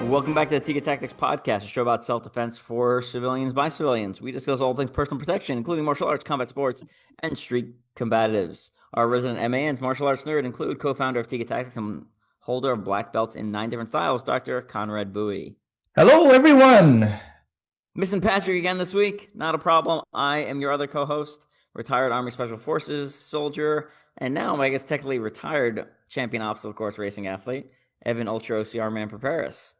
Welcome back to the Tiga Tactics Podcast, a show about self-defense for civilians by civilians. We discuss all things personal protection, including martial arts, combat sports, and street combatives. Our resident MAN's martial arts nerd include co-founder of Tiga Tactics and holder of black belts in 9 different styles, Dr. Conrad Bui. Hello, everyone. Missing Patrick again this week? Not a problem. I am your other co-host, retired Army Special Forces soldier, and now I guess technically retired champion obstacle course racing athlete, Evan Ultra-OCR man Perperis.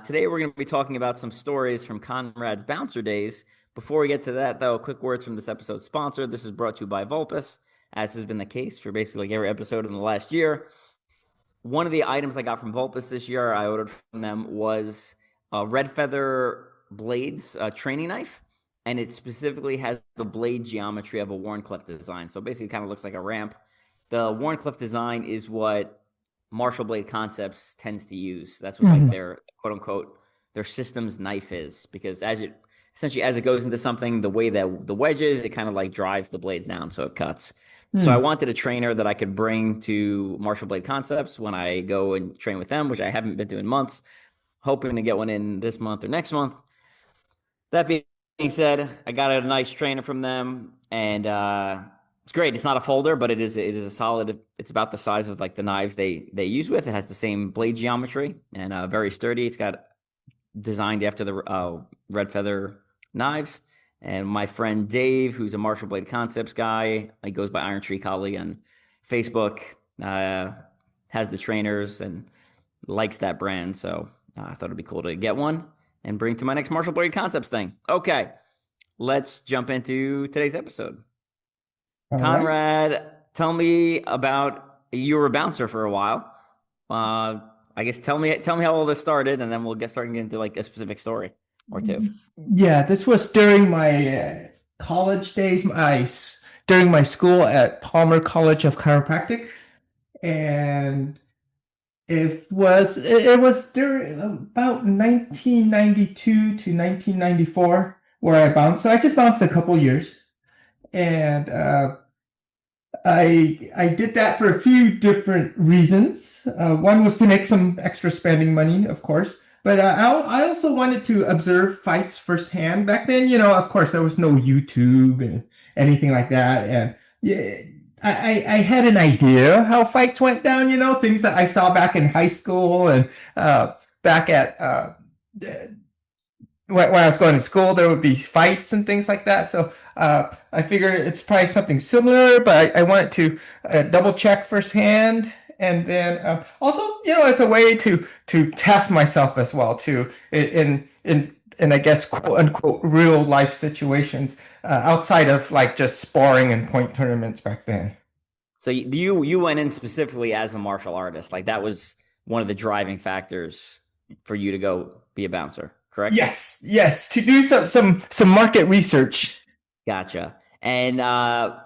Today we're going to be talking about some stories from Conrad's bouncer days. Before we get to that, though, quick words from this episode's sponsor. This is brought to you by Vulpes, as has been the case for basically every episode in the last year. One of the items I got from Vulpes this year, I ordered from them, was a Red Feather Blades training knife, and it specifically has the blade geometry of a Wharncliffe design. So basically it kind of looks like a ramp. The Wharncliffe design is what Martial Blade Concepts tends to use. That's what like their quote unquote their systems knife is, because as it goes into something, the way that the wedge is, it kind of like drives the blades down so it cuts. So I wanted a trainer that I could bring to Martial Blade Concepts when I go and train with them, which I haven't been doing in months, hoping to get one in this month or next month. That being said, I got a nice trainer from them, and it's great. It's not a folder, but it is a solid. It's about the size of like the knives they use with. It has the same blade geometry and very sturdy. It's got designed after the Red Feather knives. And my friend Dave, who's a Martial Blade Concepts guy, he goes by Iron Tree Colleague on Facebook, has the trainers and likes that brand. So I thought it'd be cool to get one and bring to my next Martial Blade Concepts thing. Okay, let's jump into today's episode. All right. Conrad, tell me about, you were a bouncer for a while. I guess tell me how all this started, and then we'll get starting into like a specific story or two. Yeah, this was during my college days, during my school at Palmer College of Chiropractic, and it was during about 1992 to 1994 where I bounced. So I just bounced a couple years, and I did that for a few different reasons. One was to make some extra spending money, of course, but I also wanted to observe fights firsthand. Back then, of course, there was no YouTube and anything like that, and yeah, I had an idea how fights went down. Things that I saw back in high school and back at when I was going to school, there would be fights and things like that. So I figured it's probably something similar, but I wanted to double check firsthand, and then also, as a way to test myself as well too in I guess quote unquote real life situations outside of like just sparring and point tournaments back then. So you went in specifically as a martial artist, like that was one of the driving factors for you to go be a bouncer, correct? Yes, to do some market research. Gotcha. And I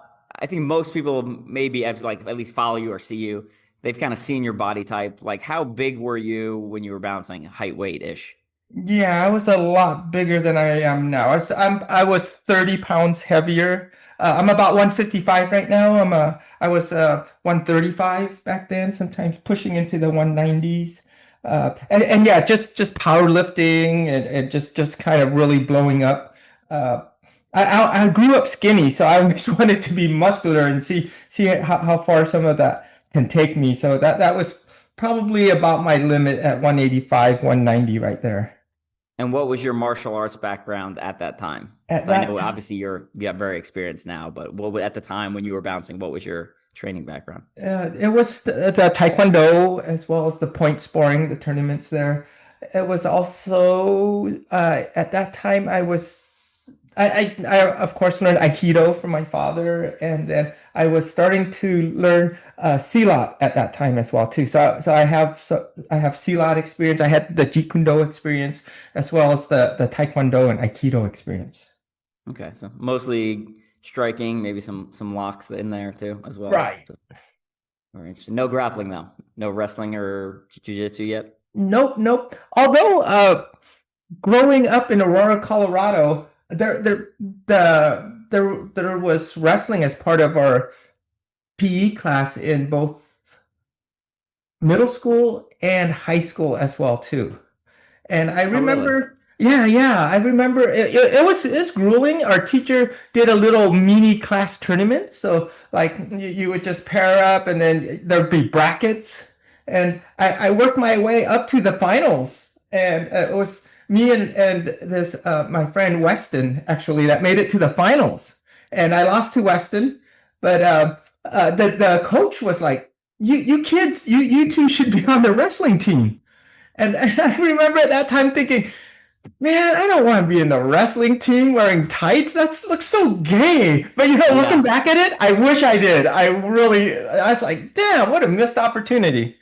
think most people maybe have like at least follow you or see you. They've kind of seen your body type. Like, how big were you when you were bouncing, height, weight ish? Yeah, I was a lot bigger than I am now. I was 30 pounds heavier. I'm about 155 right now. I was 135 back then, sometimes pushing into the 190s. And yeah, just powerlifting and just kind of really blowing up. I grew up skinny, so I always wanted to be muscular and see how far some of that can take me. So that was probably about my limit at 185, 190 right there. And what was your martial arts background at that time? At I that know time, obviously you got very experienced now, but at the time when you were bouncing, what was your training background? it was the Taekwondo as well as the point sparring, the tournaments there. It was also at that time I of course learned Aikido from my father, and then I was starting to learn Silat at that time as well too. So I have Silat experience. I had the Jeet Kune Do experience as well as the Taekwondo and Aikido experience. Okay, so mostly striking, maybe some locks in there too as well. Right. So, very interesting. No grappling though. No wrestling or jiu-jitsu yet. Nope, nope. Although growing up in Aurora, Colorado, there was wrestling as part of our PE class in both middle school and high school as well too. And I Oh, really? remember, yeah, I remember it's grueling. Our teacher did a little mini class tournament. So like you would just pair up and then there'd be brackets. And I worked my way up to the finals. And it was me and this my friend Weston actually that made it to the finals. And I lost to Weston, but the coach was like, you kids, you two should be on the wrestling team. And I remember at that time thinking, man, I don't want to be in the wrestling team wearing tights. That looks so gay. But looking Yeah. back at it, I wish I did. I was like, damn, what a missed opportunity.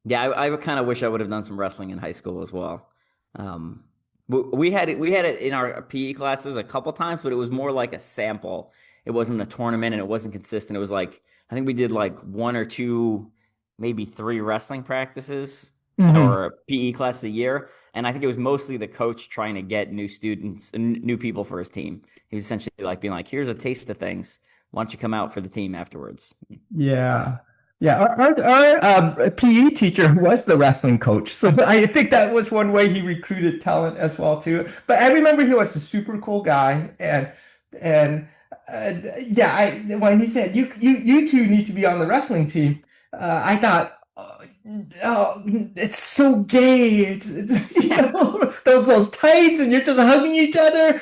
Yeah, I kind of wish I would have done some wrestling in high school as well. Um, we had it in our PE classes a couple times, but it was more like a sample. It wasn't a tournament and it wasn't consistent. It was like I think we did like one or two, maybe three wrestling practices Hmm. or PE class a year, and I think it was mostly the coach trying to get new students and new people for his team. He was essentially like being like, "Here's a taste of things. Why don't you come out for the team afterwards?" Yeah. Yeah, our PE teacher was the wrestling coach, so I think that was one way he recruited talent as well too. But I remember he was a super cool guy, and yeah, when he said you two need to be on the wrestling team, I thought, oh, it's so gay. It's those tights, and you're just hugging each other.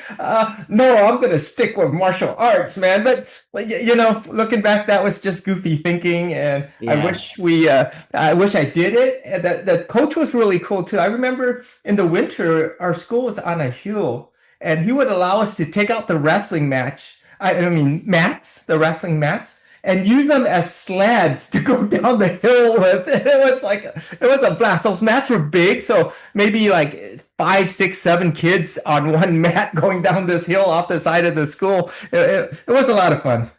No, I'm gonna stick with martial arts, man. But looking back, that was just goofy thinking, and Yeah. I wish I did it. And the coach was really cool too. I remember in the winter, our school was on a hill, and he would allow us to take out the wrestling match. I mean, mats, the wrestling mats, and use them as sleds to go down the hill with. It was a blast. Those mats were big, so maybe like five, six, seven kids on one mat going down this hill off the side of the school. It was a lot of fun.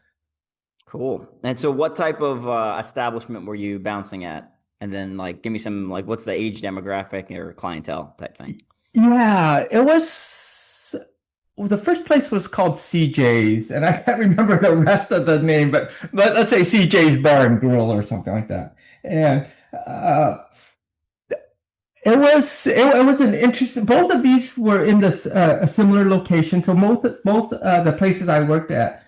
Cool. And so, what type of establishment were you bouncing at? And then, like, give me some, like, what's the age demographic or clientele type thing? Yeah, it was. Well, the first place was called CJ's, and I can't remember the rest of the name, but let's say CJ's Bar and Grill or something like that. And uh, it was an interesting. Both of these were in this a similar location, so both the places I worked at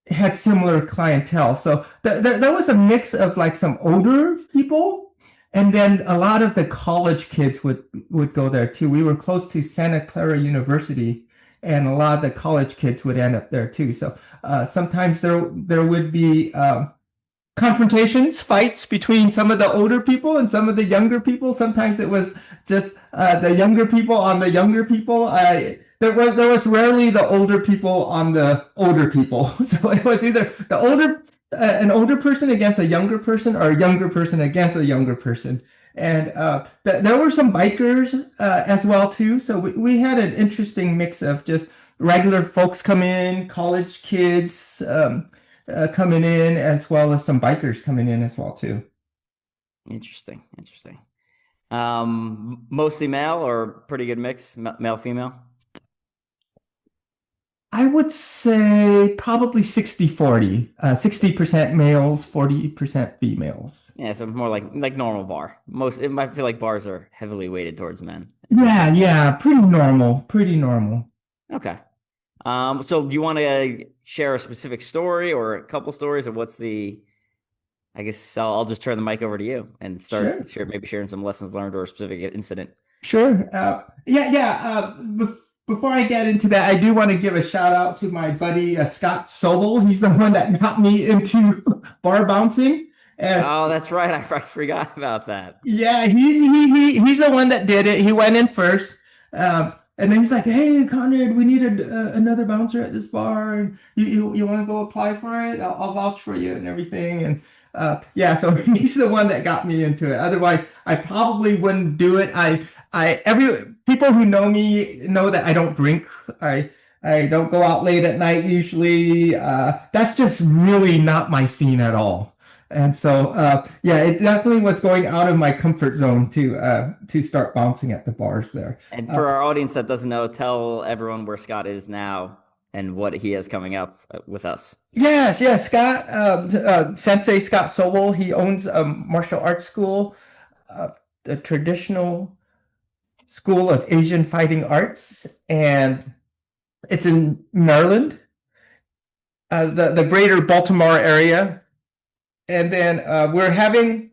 had similar clientele. So there was a mix of like some older people, and then a lot of the college kids would go there too. We were close to Santa Clara University, and a lot of the college kids would end up there too. So sometimes there would be confrontations, fights between some of the older people and some of the younger people. Sometimes it was just the younger people on the younger people. There was rarely the older people on the older people. So it was either the older an older person against a younger person or a younger person against a younger person. And there were some bikers as well too. So we had an interesting mix of just regular folks come in, college kids, coming in, as well as some bikers coming in as well too. Interesting. Interesting. Mostly male or pretty good mix, male, female? I would say probably 60-40, 60% males, 40% females. Yeah, so more like normal bar. Most, it might feel like bars are heavily weighted towards men at Yeah, this point. yeah, pretty normal, pretty normal. Okay. So do you want to share a specific story or a couple stories, or what's the? I guess I'll just turn the mic over to you and start Sure. maybe sharing some lessons learned or a specific incident. Sure. Yeah. Before I get into that, I do want to give a shout out to my buddy Scott Sobel. He's the one that got me into bar bouncing, and Oh, that's right. I forgot about that. yeah, he's the one that did it. He went in first, and then he's like, "Hey, Conrad, we need another bouncer at this bar, and you want to go apply for it? I'll vouch for you and everything." And yeah, so he's the one that got me into it. Otherwise, I probably wouldn't do it. Every people who know me know that I don't drink. I don't go out late at night usually. That's just really not my scene at all. And so, yeah, it definitely was going out of my comfort zone to start bouncing at the bars there. And for our audience that doesn't know, tell everyone where Scott is now and what he has coming up with us. Yes, Scott, Sensei Scott Sobel. He owns a martial arts school, a traditional. School of Asian Fighting Arts, and it's in Maryland, the greater Baltimore area. And then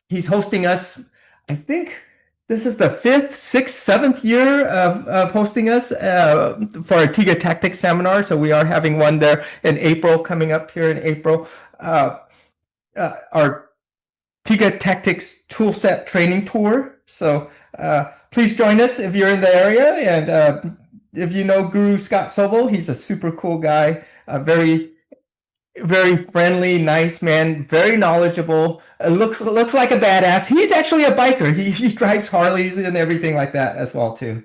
he's hosting us. I think this is the fifth, sixth, seventh year of hosting us for our Tiga Tactics seminar. So we are having one there in April, coming up here in April. Our Tiga Tactics Toolset Training Tour. So please join us if you're in the area. And if you know Guru Scott Sobel, he's a super cool guy, very, very friendly, nice man, very knowledgeable. Looks like a badass. He's actually a biker. He drives Harleys and everything like that as well too.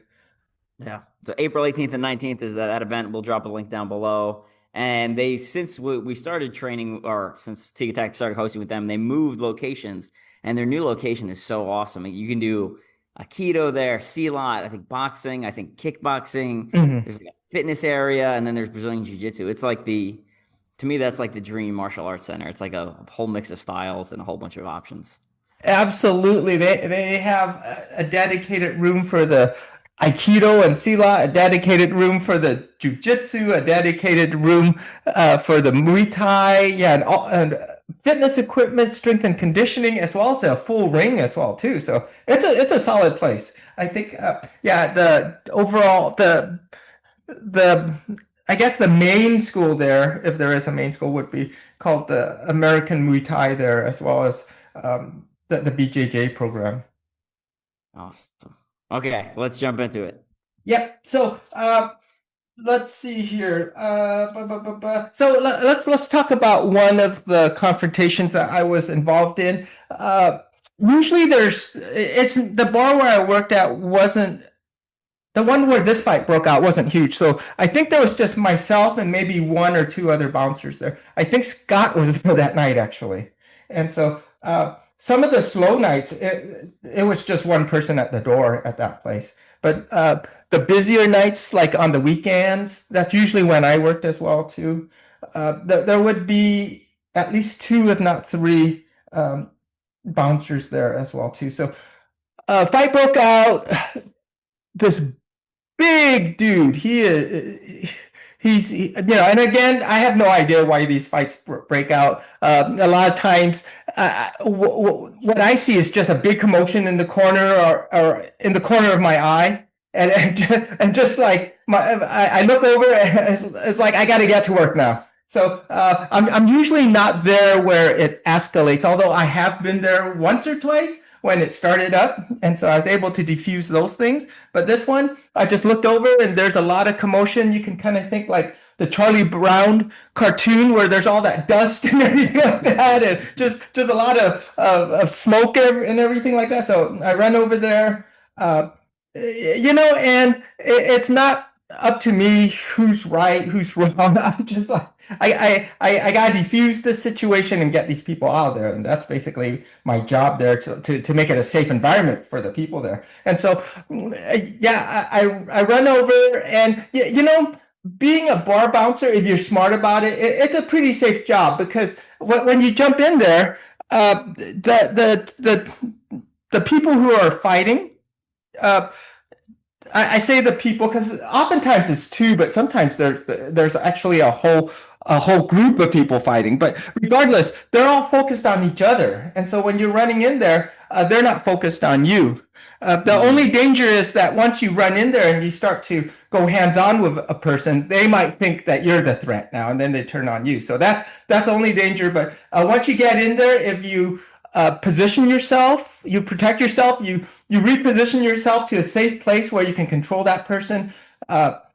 Yeah. So April 18th and 19th is that event. We'll drop a link down below. And since we started training, or since Tiga Tech started hosting with them, they moved locations. And their new location is so awesome. You can do Aikido there, Silat, I think boxing, I think kickboxing. Mm-hmm. There's like a fitness area, and then there's Brazilian Jiu-Jitsu. It's like to me, that's like the dream martial arts center. It's like a whole mix of styles and a whole bunch of options. Absolutely. They have a dedicated room for the Aikido and Sila, a dedicated room for the Jiu-Jitsu, a dedicated room for the Muay Thai, yeah, and fitness equipment, strength and conditioning, as well as a full ring as well too. So it's a solid place. I think, yeah, the overall the I guess the main school there, if there is a main school, would be called the American Muay Thai there, as well as the BJJ program. Awesome. Okay, let's jump into it. Yep. So let's see here. So let's talk about one of the confrontations that I was involved in. Usually it's the bar where I worked at wasn't the one where this fight broke out wasn't huge. So I think there was just myself and maybe one or two other bouncers there. I think Scott was there that night actually. And so some of the slow nights, it was just one person at the door at that place. But the busier nights, like on the weekends, that's usually when I worked as well too. There would be at least two, if not three, bouncers there as well too. So fight broke out. This big dude, and again, I have no idea why these fights break out. A lot of times, what I see is just a big commotion in the corner or in the corner of my eye, and just like I look over and it's like I got to get to work now. So I'm usually not there where it escalates, although I have been there once or twice when it started up, and so I was able to diffuse those things. But this one, I just looked over and there's a lot of commotion. You can kind of think like the Charlie Brown cartoon where there's all that dust and everything like that, and just a lot of smoke and everything like that. So I run over there, and it's not up to me who's right, who's wrong. I'm just like, I gotta defuse the situation and get these people out of there, and that's basically my job there to make it a safe environment for the people there. And so, yeah, I run over, and being a bar bouncer, if you're smart about it, it's a pretty safe job because when you jump in there, the people who are fighting. I say the people because oftentimes it's two, but sometimes there's actually a whole group of people fighting. But regardless, they're all focused on each other, and so when you're running in there, they're not focused on you. The only danger is that once you run in there and you start to go hands-on with a person, they might think that you're the threat now, and then they turn on you. So that's the only danger. But once you get in there, if you position yourself, you protect yourself, you reposition yourself to a safe place where you can control that person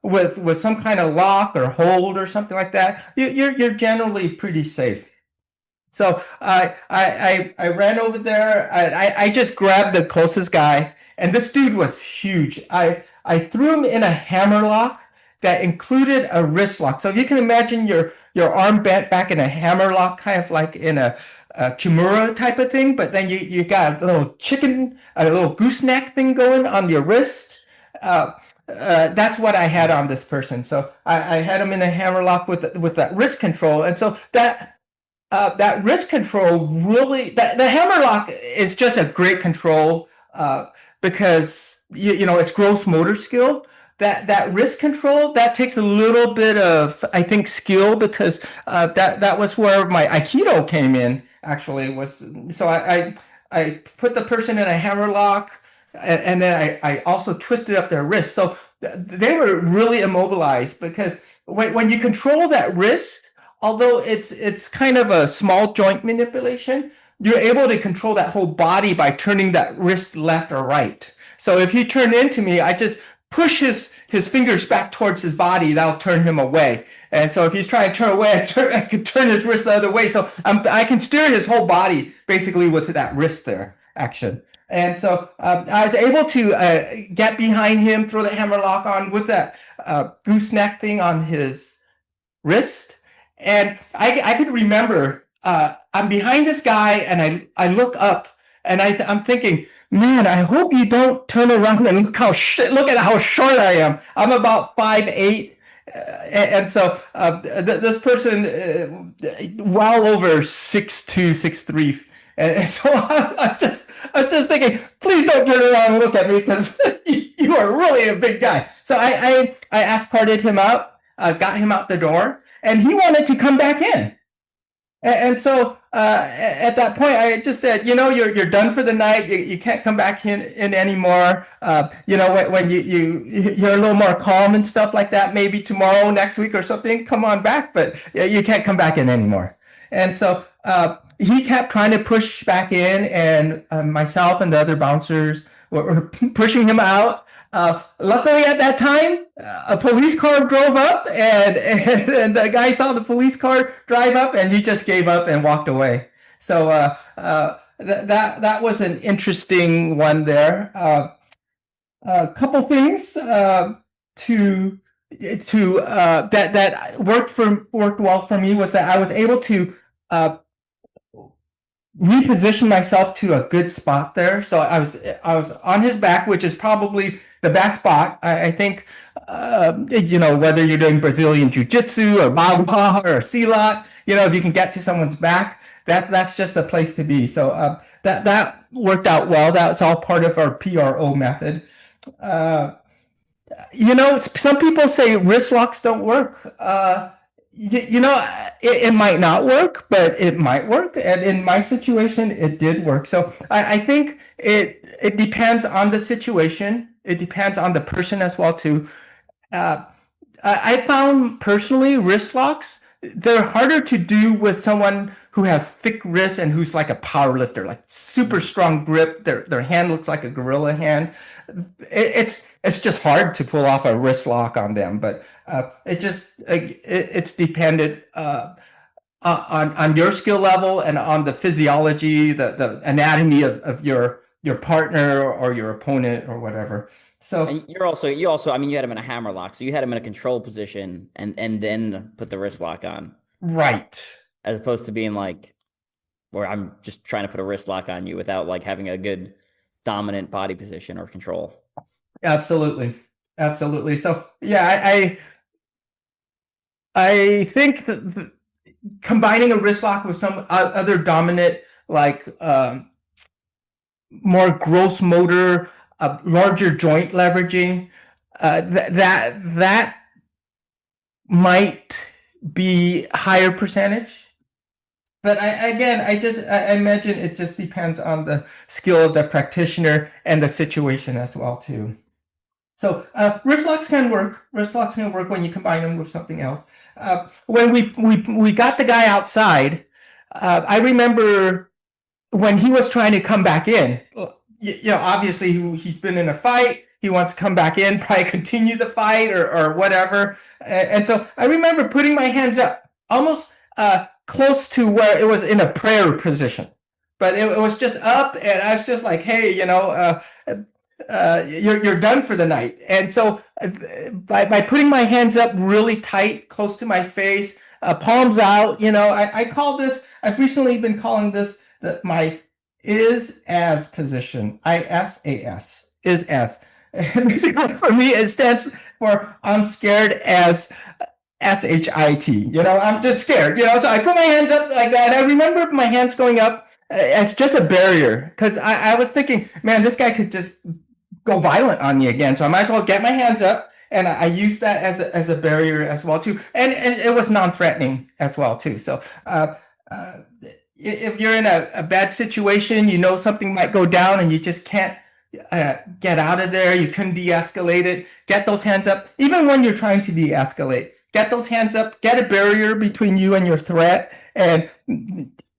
with some kind of lock or hold or something like that. You're generally pretty safe. So I ran over there. I just grabbed the closest guy, and this dude was huge. I threw him in a hammer lock that included a wrist lock. So if you can imagine your arm bent back in a hammer lock, kind of like in a Kimura type of thing, but then you got a little gooseneck thing going on your wrist. That's what I had on this person. So I had him in a hammer lock with that wrist control, and so that wrist control really, the hammer lock is just a great control because it's gross motor skill. That wrist control, that takes a little bit of, I think, skill, because that was where my Aikido came in, actually. Was so I put the person in a hammer lock, and then I also twisted up their wrist. So they were really immobilized, because when you control that wrist, although it's kind of a small joint manipulation, you're able to control that whole body by turning that wrist left or right. So if he turned into me, I just push his fingers back towards his body. That'll turn him away. And so if he's trying to turn away, I could turn his wrist the other way. So I can steer his whole body basically with that wrist there action. And so I was able to get behind him, throw the hammer lock on with that gooseneck thing on his wrist. And I could remember I'm behind this guy, and I look up, and I'm thinking, man, I hope you don't turn around and look at how short I am. I'm about 5'8". And so this person, well over 6'2", 6'3". And so I'm just thinking, please don't turn around and look at me, because you are really a big guy. So I escorted him out, got him out the door, and he wanted to come back in. And so at that point, I just said, you're done for the night. You can't come back in anymore. When you're a little more calm and stuff like that, maybe tomorrow, next week or something, come on back. But you can't come back in anymore. And so he kept trying to push back in, and myself and the other bouncers were pushing him out. Luckily, at that time, a police car drove up, and the guy saw the police car drive up, and he just gave up and walked away. So that was an interesting one there. A couple things that worked well for me was that I was able to reposition myself to a good spot there. So I was on his back, which is probably the best spot. I think, whether you're doing Brazilian Jiu-Jitsu or Bagua or Silat, if you can get to someone's back, that's just the place to be. So that worked out well. That's all part of our PRO method. Some people say wrist locks don't work. It might not work, but it might work. And in my situation, it did work. So I think it depends on the situation. It depends on the person as well, too. I found personally wrist locks, they're harder to do with someone who has thick wrists and who's like a power lifter, like super strong grip. Their hand looks like a gorilla hand. It's just hard to pull off a wrist lock on them, but it's dependent on your skill level and on the physiology, the anatomy of your partner or your opponent or whatever. So and you also, I mean, you had him in a hammer lock, so you had him in a control position and then put the wrist lock on. Right. As opposed to being like, where I'm just trying to put a wrist lock on you without like having a good dominant body position or control. Absolutely. Absolutely. So yeah, I think that combining a wrist lock with some other dominant, like more gross motor, larger joint leveraging, that might be higher percentage. But I imagine it just depends on the skill of the practitioner and the situation as well, too. So wrist locks can work. Wrist locks can work when you combine them with something else. When we got the guy outside, I remember when he was trying to come back in. Obviously he's been in a fight. He wants to come back in, probably continue the fight or whatever. And so I remember putting my hands up, almost close to where it was in a prayer position, but it was just up, and I was just like, hey, you're done for the night. And so by putting my hands up really tight, close to my face, palms out, I call this, I've recently been calling this my is-as position, ISAS, is-as. Basically, for me, it stands for I'm scared as SHIT. I'm just scared. So I put my hands up like that. I remember my hands going up as just a barrier, because I was thinking, man, this guy could just go violent on me again. So I might as well get my hands up, and I use that as a barrier as well too. And it was non-threatening as well too. So uh, if you're in a bad situation, you know something might go down, and you just can't get out of there. You couldn't de-escalate it. Get those hands up, even when you're trying to de-escalate. Get those hands up. Get a barrier between you and your threat. And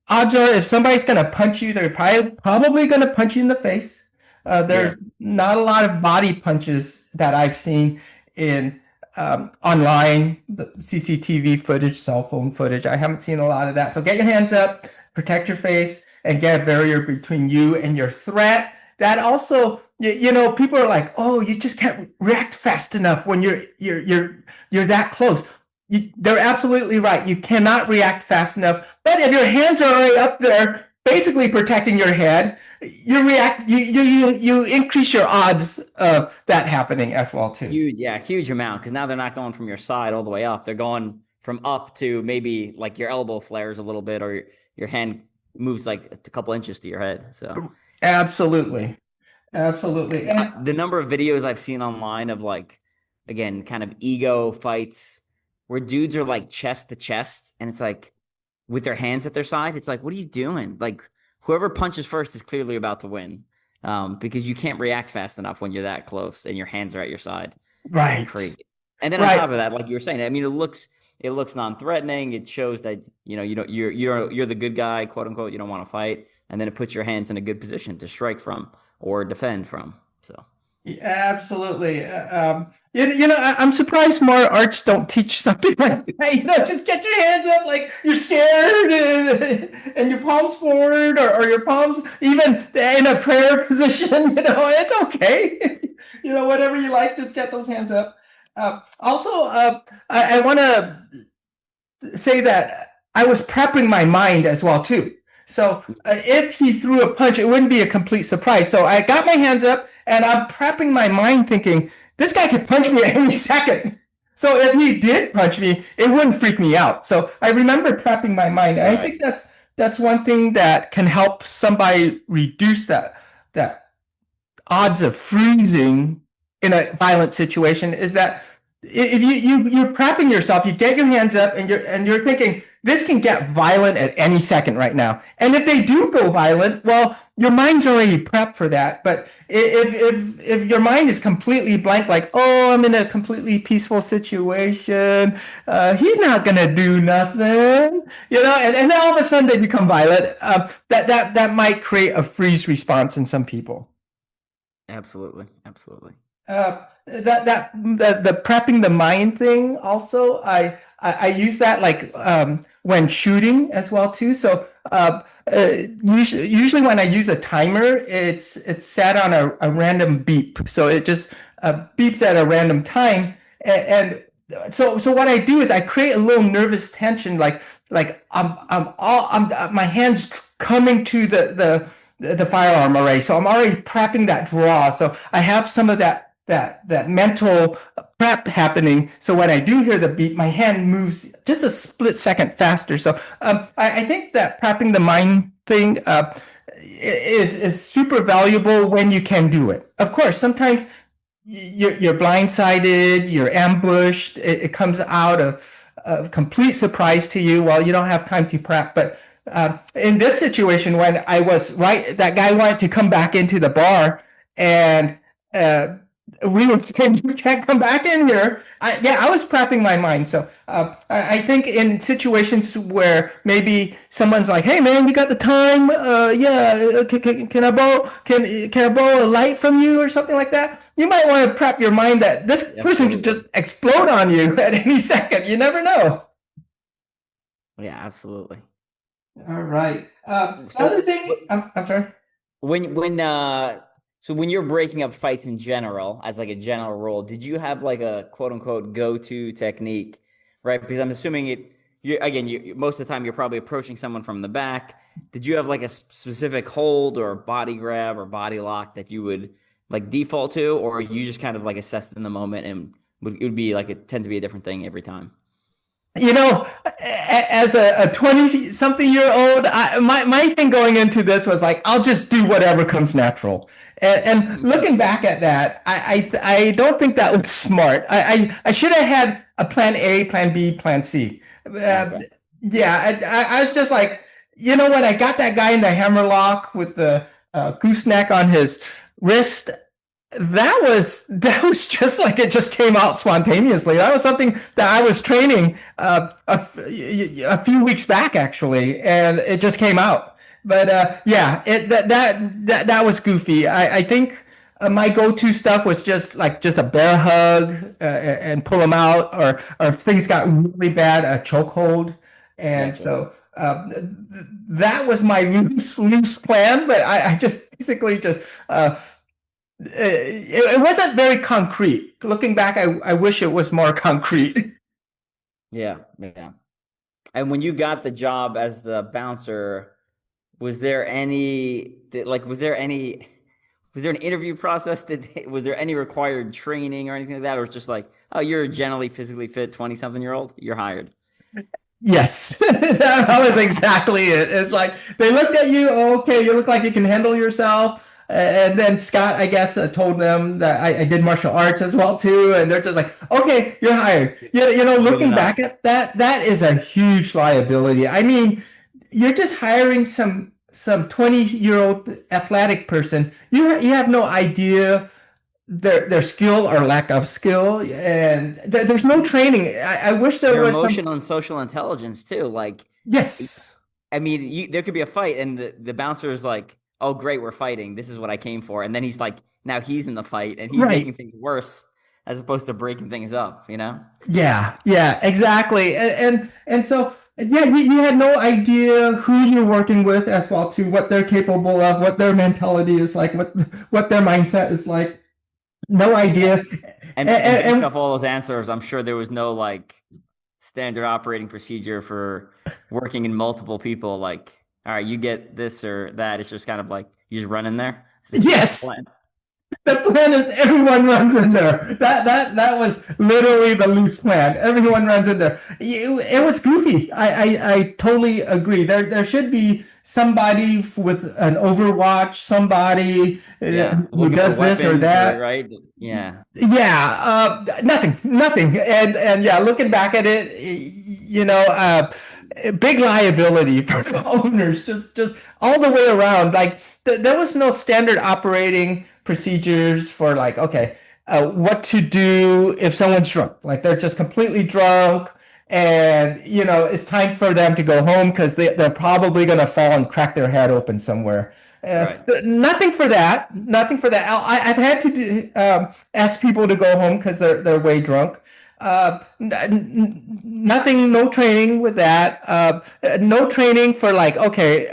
odds are, if somebody's going to punch you, they're probably going to punch you in the face. There's not a lot of body punches that I've seen in online, the CCTV footage, cell phone footage. I haven't seen a lot of that. So get your hands up, protect your face, and get a barrier between you and your threat. That also, people are like, "Oh, you just can't react fast enough when you're that close." They're absolutely right. You cannot react fast enough. But if your hands are already up there, basically protecting your head, you increase your odds of that happening as well too. Huge amount, because now they're not going from your side all the way up. They're going from up to maybe like your elbow flares a little bit, or your hand moves like a couple inches to your head. So absolutely. And the number of videos I've seen online of like, again, kind of ego fights where dudes are like chest to chest, and it's like with their hands at their side, it's like, what are you doing? Like, whoever punches first is clearly about to win, because you can't react fast enough when you're that close and your hands are at your side. Right. Crazy. And then on top of that, like you were saying, I mean, it looks non-threatening. It shows that you're the good guy, quote unquote. You don't want to fight, and then it puts your hands in a good position to strike from or defend from. So. Absolutely. I'm surprised more arts don't teach something like that. Just get your hands up like you're scared, and your palms forward, or your palms even in a prayer position. It's okay. Whatever you like, just get those hands up. I want to say that I was prepping my mind as well too. So if he threw a punch, it wouldn't be a complete surprise. So I got my hands up, and I'm prepping my mind thinking, this guy could punch me at any second. So if he did punch me, it wouldn't freak me out. So I remember prepping my mind. Right. I think that's one thing that can help somebody reduce that odds of freezing in a violent situation, is that if you're prepping yourself, you get your hands up, and you're thinking, this can get violent at any second right now. And if they do go violent, well, your mind's already prepped for that. But if your mind is completely blank, like, oh, I'm in a completely peaceful situation, he's not gonna do nothing, and then all of a sudden they become violent. That might create a freeze response in some people. Absolutely. The prepping the mind thing also, I use that like when shooting as well too. So usually when I use a timer, it's set on a random beep. So it just beeps at a random time, and so what I do is I create a little nervous tension, like my hands coming to the firearm array. So I'm already prepping that draw. So I have some of that mental prep happening. So when I do hear the beep, my hand moves just a split second faster. So I think that prepping the mind thing is super valuable when you can do it. Of course, sometimes you're blindsided, you're ambushed. It comes out of complete surprise to you. Well, you don't have time to prep, but in this situation, when I was that guy wanted to come back into the bar, and we were saying, you can't come back in here. I was prepping my mind. So I think in situations where maybe someone's like, hey man, you got the time? Can I borrow a light from you or something like that? You might want to prep your mind that this person could just explode on you at any second. You never know. Yeah, absolutely. All right. Other thing, I'm sorry. So when you're breaking up fights in general, as like a general rule, did you have like a quote unquote go-to technique, right? Because I'm assuming most of the time you're probably approaching someone from the back. Did you have like a specific hold or body grab or body lock that you would like default to, or you just kind of like assessed in the moment, and it would be like it tend to be a different thing every time? as a 20 something year old, my thing going into this was like, I'll just do whatever comes natural. And looking back at that, I don't think that was smart. I should have had a plan A, plan B, plan C. Okay. Yeah, I was just like, when I got that guy in the hammerlock with the gooseneck on his wrist, that was just like it just came out spontaneously. That was something that I was training a few weeks back actually, and it just came out. But yeah, that was goofy. I think my go-to stuff was just a bear hug and pull them out, or if things got really bad, a chokehold. And Gotcha. so that was my loose plan. But I just basically just it wasn't very concrete. Looking back, I wish it was more concrete. Yeah, yeah. And when you got the job as the bouncer, was there any like was there an interview process? Was there any required training or anything like that? Or was it just like, oh, you're a generally physically fit 20 something year old, you're hired. Yes, that was exactly it. It's like they looked at you, "Oh, okay, you look like you can handle yourself." And then Scott, I guess, told them that I did martial arts as well too, and they're just like, "Okay, you're hired." Good Looking enough. back at that, that is a huge liability. I mean, you're just hiring some 20-year-old athletic person. You have no idea their skill or lack of skill, and there's no training. I wish there Their was some. emotional and social intelligence too. Like, Yes. I mean, there could be a fight, and the bouncer is like, "Oh, great, we're fighting. This is what I came for." And then he's like, now he's in the fight, and he's Right. making things worse as opposed to breaking things up. You know? Yeah, yeah, exactly. And so yeah, you had no idea who you're working with as well too, what they're capable of, what their mentality is like, what their mindset is like. No idea. And based And off all those answers, I'm sure there was no like standard operating procedure for working in multiple people. Like, all right, you get this or that. It's just kind of like you just run in there. Is that the yes, plan? the plan is everyone runs in there. That was literally the loose plan. Everyone runs in there. It was goofy. I totally agree. There should be somebody with an Overwatch, somebody Yeah, who looking for does this or weapons or that. right? Yeah, Yeah, nothing. And yeah, looking back at it, big liability for the owners, just all the way around. Like there was no standard operating procedures for like, okay, what to do if someone's drunk, like they're just completely drunk. And it's time for them to go home because they're probably going to fall and crack their head open somewhere. right. Nothing for that. Nothing for that. I've had to ask people to go home because they're way drunk. Nothing, no training with that. No training for like, okay,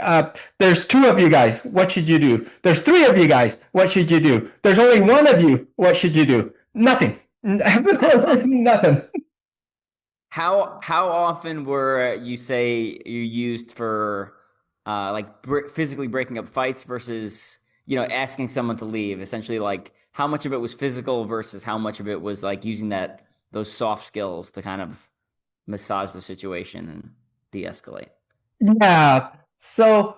there's two of you guys. What should you do? There's three of you guys. What should you do? There's only one of you. What should you do? Nothing. Nothing. How often were you say you used for like physically breaking up fights versus asking someone to leave? Essentially, like how much of it was physical versus how much of it was like using those soft skills to kind of massage the situation and de-escalate. Yeah. So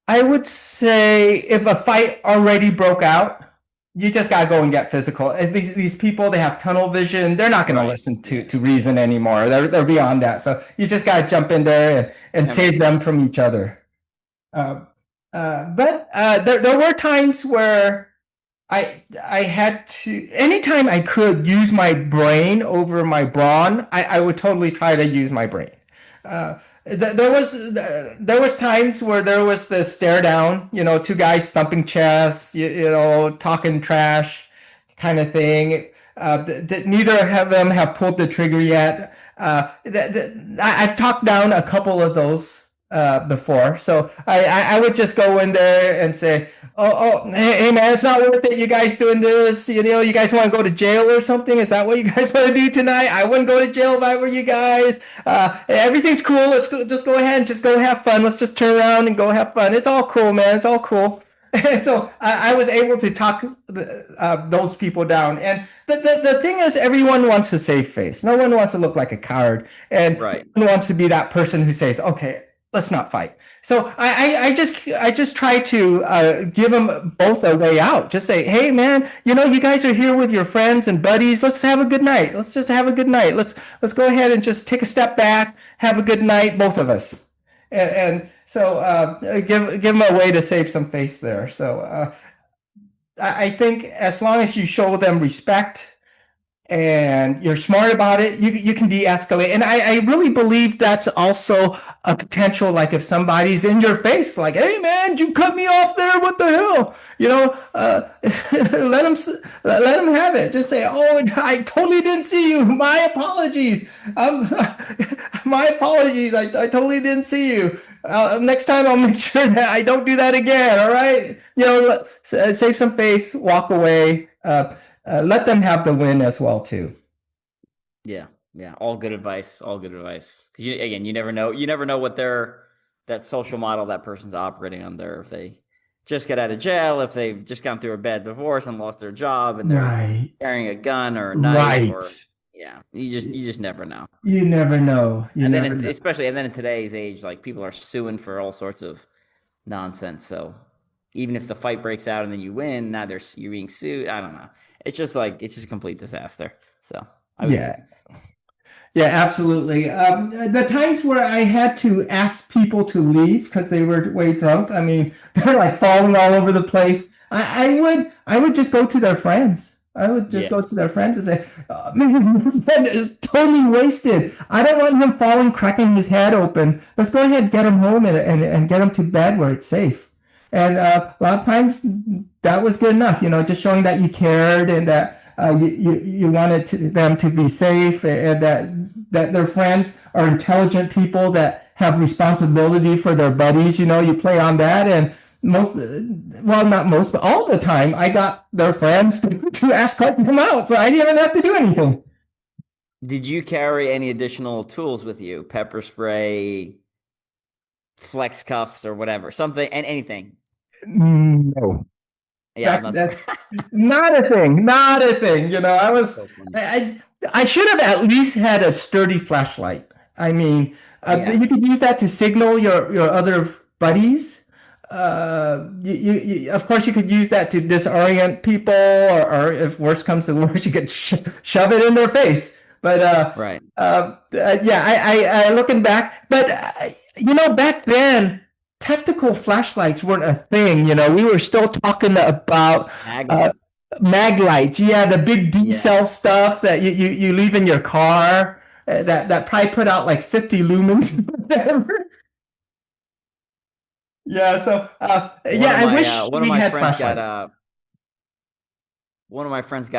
I would say if a fight already broke out, you just gotta go and get physical. And these people, they have tunnel vision. They're not gonna Right. listen to Yeah. to reason anymore. They're beyond that. So you just gotta jump in there and That makes save them sense. from each other. Uh, but there were times where I had to anytime I could use my brain over my brawn, I would totally try to use my brain. There was times where there was the stare down, two guys thumping chests, talking trash, kind of thing. Neither of them have pulled the trigger yet. I've talked down a couple of those before, so I would just go in there and say, oh, hey man, it's not worth it. You guys doing this? You guys want to go to jail or something? Is that what you guys want to do tonight? I wouldn't go to jail if I were you guys. Everything's cool. Just go ahead and just go have fun. Let's just turn around and go have fun. It's all cool, man. It's all cool. And so I was able to talk those people down. And the thing is, everyone wants to save face. No one wants to look like a coward. And Right. no one wants to be that person who says, okay, let's not fight. So I just try to give them both a way out. Just say, hey man, you guys are here with your friends and buddies. Let's have a good night. Let's just have a good night. Let's go ahead and just take a step back, have a good night, both of us. And so give them a way to save some face there. So I think as long as you show them respect and you're smart about it, you can de-escalate. And I really believe that's also a potential, like if somebody's in your face, like, hey man, you cut me off there, what the hell? Let them have it. Just say, oh, I totally didn't see you. My apologies. My apologies. I totally didn't see you. Next time I'll make sure that I don't do that again. All right. Save some face, walk away. Let them have the win as well too. Yeah, yeah, all good advice. All good advice. Because you never know. You never know what that social model that person's operating under. If they just get out of jail, if they've just gone through a bad divorce and lost their job, and they're Right. carrying a gun or a knife, Right. or yeah, you just never know. You never know. And then especially in today's age, like people are suing for all sorts of nonsense. So even if the fight breaks out and then you win, now you're being sued. I don't know. It's just a complete disaster. So Yeah. Yeah, absolutely. The times where I had to ask people to leave because they were way drunk, I mean, they're like falling all over the place. I would just go to their friends. I would just go to their friends and say, oh, man, this friend is totally wasted. I don't want him falling, cracking his head open. Let's go ahead and get him home and get him to bed where it's safe. And a lot of times that was good enough, just showing that you cared and that you wanted them to be safe and that their friends are intelligent people that have responsibility for their buddies. You play on that. And not most, but all the time, I got their friends to escort them out. So I didn't even have to do anything. Did you carry any additional tools with you? Pepper spray, flex cuffs, or whatever, something, and anything? No. Yeah, That's not a thing. Not a thing. I should have at least had a sturdy flashlight. I mean, you could use that to signal your other buddies. Of course, you could use that to disorient people, or if worse comes to worse, you could shove it in their face. But right. I looking back, but back then, tactical flashlights weren't a thing. We were still talking about mag lights. Yeah, the big D cell stuff that you leave in your car that probably put out like 50 lumens. Yeah. So I wish one of we my had friends flashlights. One of my friends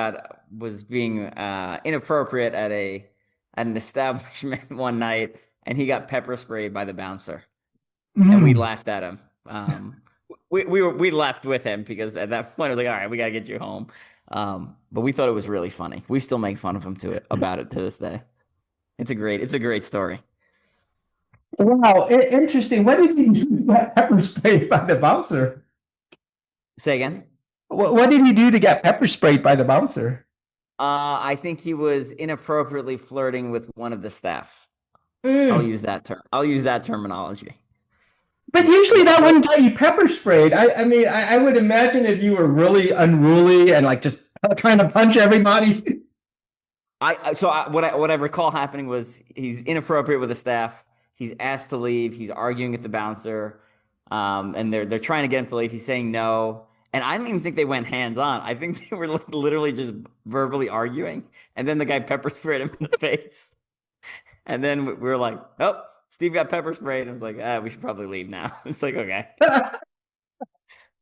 was being inappropriate at an establishment one night, and he got pepper sprayed by the bouncer. And we laughed at him. We laughed with him because at that point I was like, all right, we got to get you home. But we thought it was really funny. We still make fun of him about it to this day. It's a great story. Wow, interesting. What did he do to get pepper sprayed by the bouncer? Say again? What did he do to get pepper sprayed by the bouncer? I think he was inappropriately flirting with one of the staff. I'll use that terminology. But usually that wouldn't get you pepper sprayed. I mean, I would imagine if you were really unruly and like just trying to punch everybody. What I recall happening was he's inappropriate with the staff. He's asked to leave. He's arguing with the bouncer, and they're trying to get him to leave. He's saying no, and I don't even think they went hands on. I think they were literally just verbally arguing, and then the guy pepper sprayed him in the face, and then we were like, "Oh, Steve got pepper sprayed." And I was like, "We should probably leave now." It's like, okay,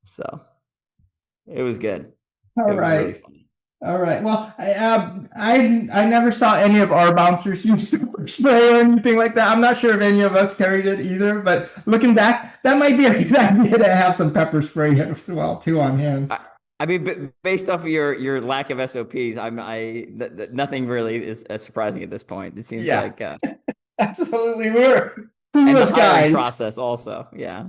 so it was good. All right. Really funny. All right. Well, I never saw any of our bouncers use pepper spray or anything like that. I'm not sure if any of us carried it either. But looking back, that might be a good idea to have some pepper spray as well too on hand. I mean, based off of your lack of SOPs, nothing really is surprising at this point. It seems like absolutely we're and the hiring process also, yeah.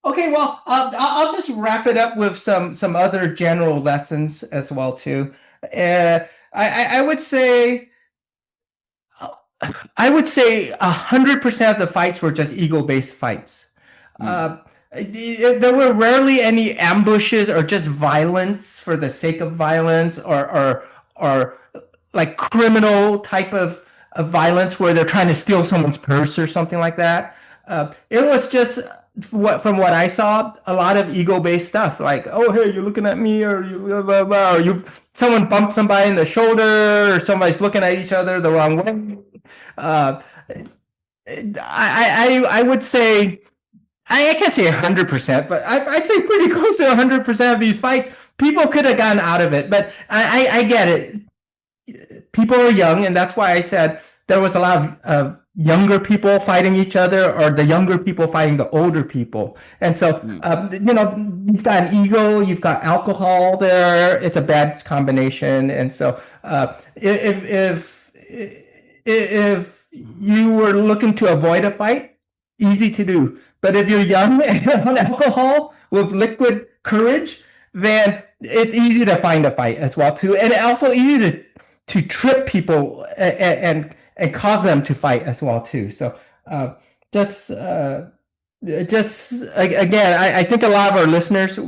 Okay, well, I'll just wrap it up with some other general lessons as well too. Uh, I would say I would say 100% of the fights were just ego-based fights. Hmm. There were rarely any ambushes or just violence for the sake of violence or like criminal type of violence where they're trying to steal someone's purse or something like that. It was just from what I saw, a lot of ego-based stuff. Like, oh, hey, you're looking at me, or you, blah, blah, blah, or you, someone bumped somebody in the shoulder, or somebody's looking at each other the wrong way. Uh, I would say I can't say 100%, but I'd say pretty close to 100% of these fights, people could have gotten out of it. But I get it. People are young, and that's why I said there was a lot of younger people fighting each other, or the younger people fighting the older people. And so, Hmm. you've got an ego, you've got alcohol there. It's a bad combination. And so, if you were looking to avoid a fight, easy to do. But if you're young and on alcohol with liquid courage, then it's easy to find a fight as well too, and also easy to trip people and cause them to fight as well too. So uh, just again, I think a lot of our listeners,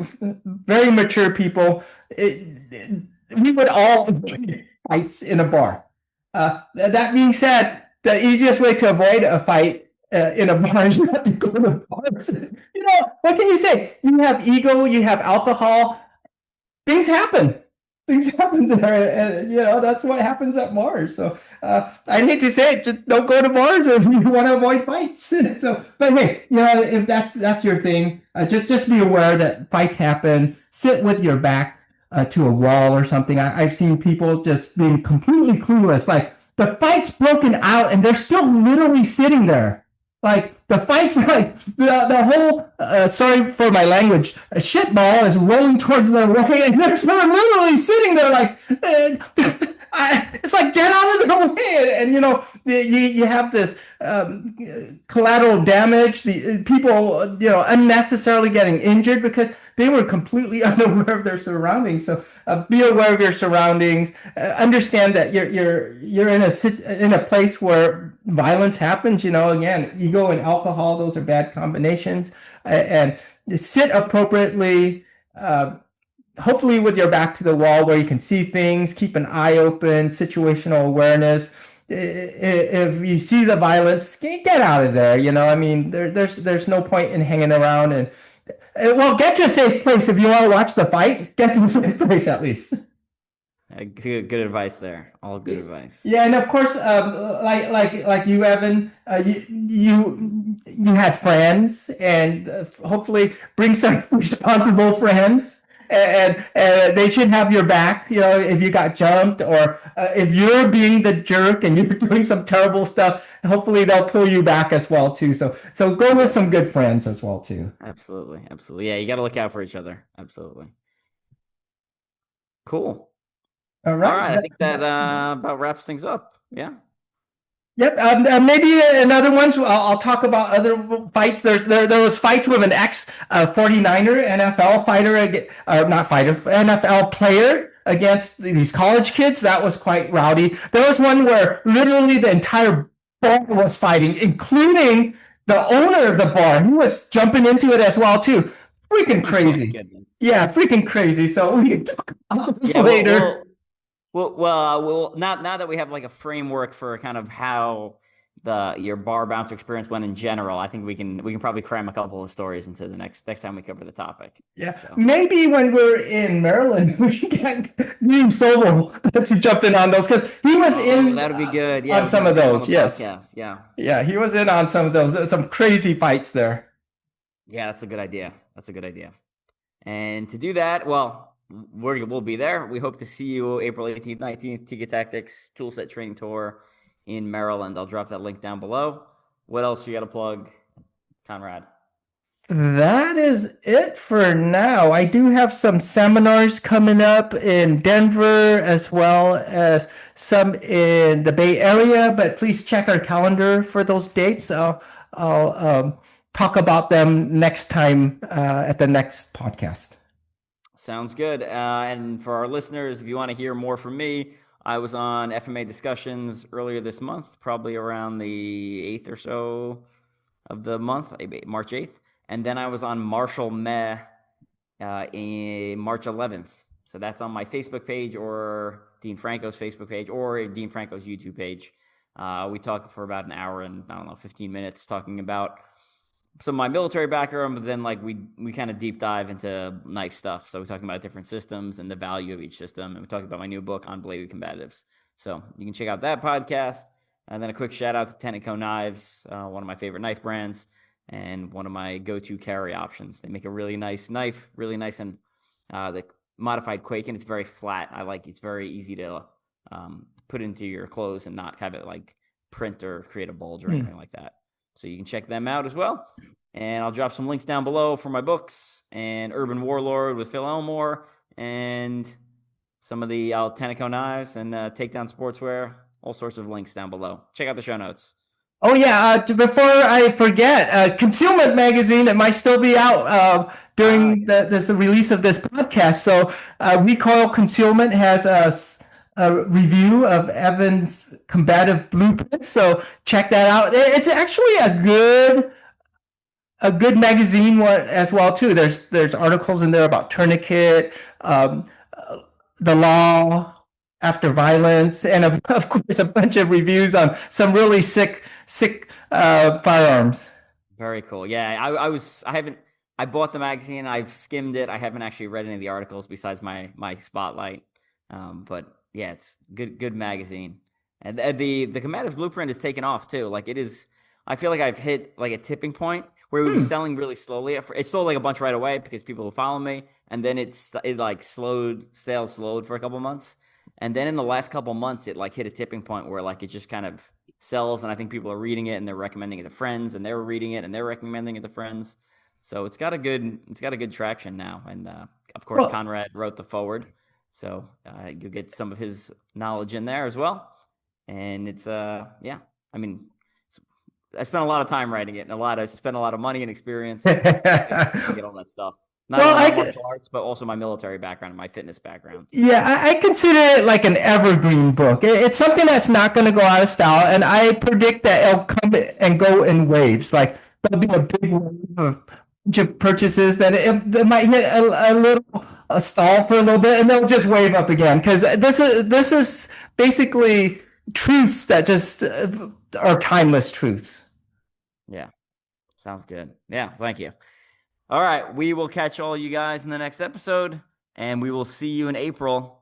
very mature people, we would all avoid fights in a bar. That being said, the easiest way to avoid a fight in a bar is not to go to bars. What can you say? You have ego, you have alcohol, things happen. Things happen there, and that's what happens at bars. So I hate to say it, just don't go to bars if you want to avoid fights. So, but hey, if that's your thing, just be aware that fights happen. Sit with your back to a wall or something. I've seen people just being completely clueless, like the fight's broken out and they're still literally sitting there. Like the fight's like the whole sorry for my language, a shit ball is rolling towards their way, and they're literally sitting there like it's like get out of their way, and you have this collateral damage, the people unnecessarily getting injured because they were completely unaware of their surroundings. So be aware of your surroundings. Understand that you're in a place where violence happens. Again, ego and alcohol; those are bad combinations. And sit appropriately. Hopefully, with your back to the wall, where you can see things. Keep an eye open. Situational awareness. If you see the violence, get out of there. I mean, there's no point in hanging around and. Well, get to a safe place if you want to watch the fight. Get to a safe place at least. Good advice there. All good advice. Yeah, and of course, like you, Evan, you had friends, and hopefully bring some responsible friends, and they should have your back. If you got jumped or if you're being the jerk and you're doing some terrible stuff, hopefully they'll pull you back as well too. So go with some good friends as well too. Absolutely. Absolutely. Yeah, you got to look out for each other. Absolutely. Cool. All All right. right. I think that about wraps things up. Yeah. Yep. Maybe another one. I'll talk about other fights. There was fights with an ex 49er NFL fighter, not fighter, NFL player against these college kids. That was quite rowdy. There was one where literally the entire bar was fighting, including the owner of the bar. He was jumping into it as well too. Freaking Oh my crazy. goodness. Yeah, freaking crazy. So we can talk about this Yeah, later. now that we have like a framework for kind of how your bar bouncer experience went in general, I think we can probably cram a couple of stories into the next time we cover the topic. Yeah, So, maybe when we're in Maryland, we can get Dean Sobel to jump in on those because he was in that would be good. Yeah, on we can some have of to get him on those. the Yes, podcast. Yeah. yeah, he was in on some of those. Some crazy fights there. Yeah, that's a good idea. That's a good idea. And to do that, well, we'll be there. We hope to see you April 18th, 19th, Tiga Tactics Toolset Training Tour in Maryland. I'll drop that link down below. What else you got to plug, Conrad? That is it for now. I do have some seminars coming up in Denver as well as some in the Bay Area, but please check our calendar for those dates. I'll talk about them next time at the next podcast. Sounds good. And for our listeners, if you want to hear more from me, I was on FMA discussions earlier this month, probably around the 8th or so of the month, March 8th. And then I was on Marshall Meh in March 11th. So that's on my Facebook page or Dean Franco's Facebook page or Dean Franco's YouTube page. We talked for about an hour and, 15 minutes talking about some of my military background, but then like we kind of deep dive into knife stuff. So we're talking about different systems and the value of each system. And we talked about my new book on bladed combatives. So you can check out that podcast. And then a quick shout out to Tenneco Knives, one of my favorite knife brands and one of my go-to carry options. They make a really nice knife, really nice and the modified Quaken. It's very flat. It's very easy to put into your clothes and not have it like print or create a bulge or anything like that. So you can check them out as well. And I'll drop some links down below for my books and Urban Warlord with Phil Elmore and some of the Tenneco knives and Takedown Sportswear. All sorts of links down below. Check out the show notes. Oh, yeah. Before I forget, Concealment Magazine, it might still be out during the release of this podcast. So Recoil Concealment has a review of Evan's combative blueprint. So check that out. It's actually a good magazine as well too. There's articles in there about tourniquet, the law after violence, and of course a bunch of reviews on some really sick firearms. Very cool. Yeah, I bought the magazine. I've skimmed it. I haven't actually read any of the articles besides my spotlight. But yeah, it's good magazine. And the combatives blueprint is taken off too. Like it is, I feel like I've hit like a tipping point where it was selling really slowly. It sold like a bunch right away because people would follow me, and then it like slowed for a couple months, and then in the last couple months it like hit a tipping point where like it just kind of sells, and I think people are reading it and they're recommending it to friends, and they're reading it and they're recommending it to friends. So it's got a good traction now, and of course Conrad wrote the forward, so you'll get some of his knowledge in there as well. And it's yeah, I mean, I spent a lot of time writing it, and I spent a lot of money and experience to get all that stuff. Not only martial arts, but also my military background and my fitness background. Yeah, I consider it like an evergreen book. It's something that's not going to go out of style, and I predict that it'll come and go in waves. Like there'll be a big wave of purchases, then it might hit a stall for a little bit, and they'll just wave up again, because this is basically truths that just are timeless truths. Yeah, sounds good. Yeah, thank you. All right, we will catch all you guys in the next episode, and we will see you in April.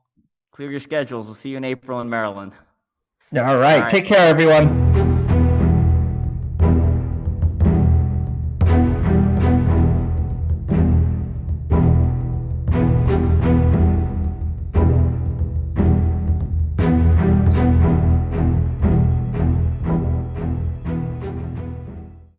Clear your schedules. We'll see you in April in Maryland. All right. Take care, everyone.